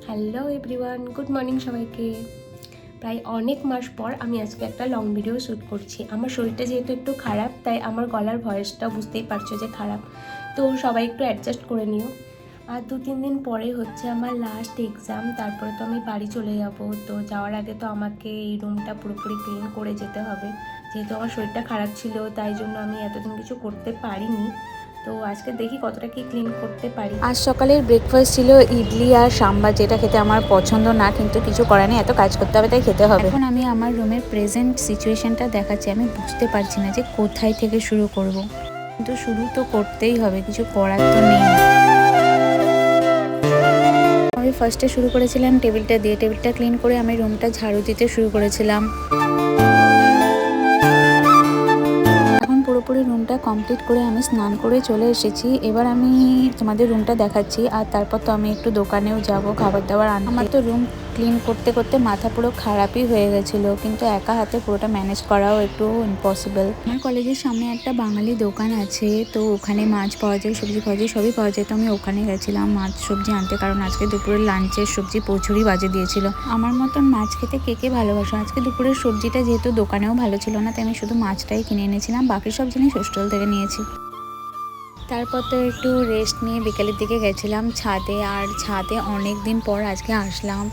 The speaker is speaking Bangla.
হ্যালো এভরিওয়ান, গুড মর্নিং সবাইকে। প্রায় অনেক মাস পর আমি আজকে একটা লং ভিডিও শ্যুট করছি। আমার শরীরটা যেহেতু একটু খারাপ, তাই আমার গলার ভয়েসটা বুঝতেই পারছো যে খারাপ, তো সবাই একটু অ্যাডজাস্ট করে নিও। আর 2-3 দিন পরে হচ্ছে আমার লাস্ট এক্সাম, তারপরে তো আমি বাড়ি চলে যাব। তো যাওয়ার আগে তো আমাকে এই রুমটা পুরোপুরি ক্লিন করে যেতে হবে। যেহেতু আমার শরীরটা খারাপ ছিল, তাই জন্য আমি এতদিন কিছু করতে পারিনি। তো আজকে দেখি কতটা কি ক্লিন করতে পারি। আজ সকালের ব্রেকফাস্ট ছিল ইডলি আর সাম্বার, যেটা খেতে আমার পছন্দ না, কিন্তু কিছু করার নেই, এত কাজ করতে হবে তাই খেতে হবে। এখন আমি আমার রুমের প্রেজেন্ট সিচুয়েশনটা দেখাচ্ছি। আমি বুঝতে পারছি না যে কোথায় থেকে শুরু করব, কিন্তু শুরু তো করতেই হবে, কিছু করার তো নেই। আমি ফার্স্টে শুরু করেছিলাম টেবিলটা দিয়ে। টেবিলটা ক্লিন করে আমি রুমটা ঝাড়ু দিতে শুরু করেছিলাম। পুরোপুরি রুমটা কমপ্লিট করে আমি স্নান করে চলে এসেছি। এবার আমি তোমাদের রুমটা দেখাচ্ছি, আর তারপর তো আমি একটু দোকানেও যাব খাবার দাবার আনতে। আমার তো রুম ক্লিন করতে করতে মাথা পুরো খারাপই হয়ে গেছিলো, কিন্তু একা হাতে পুরোটা ম্যানেজ করাও একটু ইম্পসিবল। আমার কলেজের সামনে একটা বাঙালি দোকান আছে, তো ওখানে মাছ পাওয়া যায়, সবজি পাওয়া যায়, সবই পাওয়া যায়। তো আমি ওখানে গেছিলাম মাছ সবজি আনতে, কারণ আজকে দুপুরের লাঞ্চের সবজি প্রচুরই বাজে দিয়েছিল। আমার মতন মাছ খেতে কে কে ভালোবাসো। আজকে দুপুরের সবজিটা যেহেতু দোকানেও ভালো ছিল না, তাই আমি শুধু মাছটাই কিনে এনেছিলাম, বাকি সব জিনিস হোস্টেল থেকে নিয়েছি। তারপর তো একটু রেস্ট নিয়ে বিকেলের দিকে গেছিলাম ছাদে, আর ছাদে অনেক দিন পর আজকে আসলাম।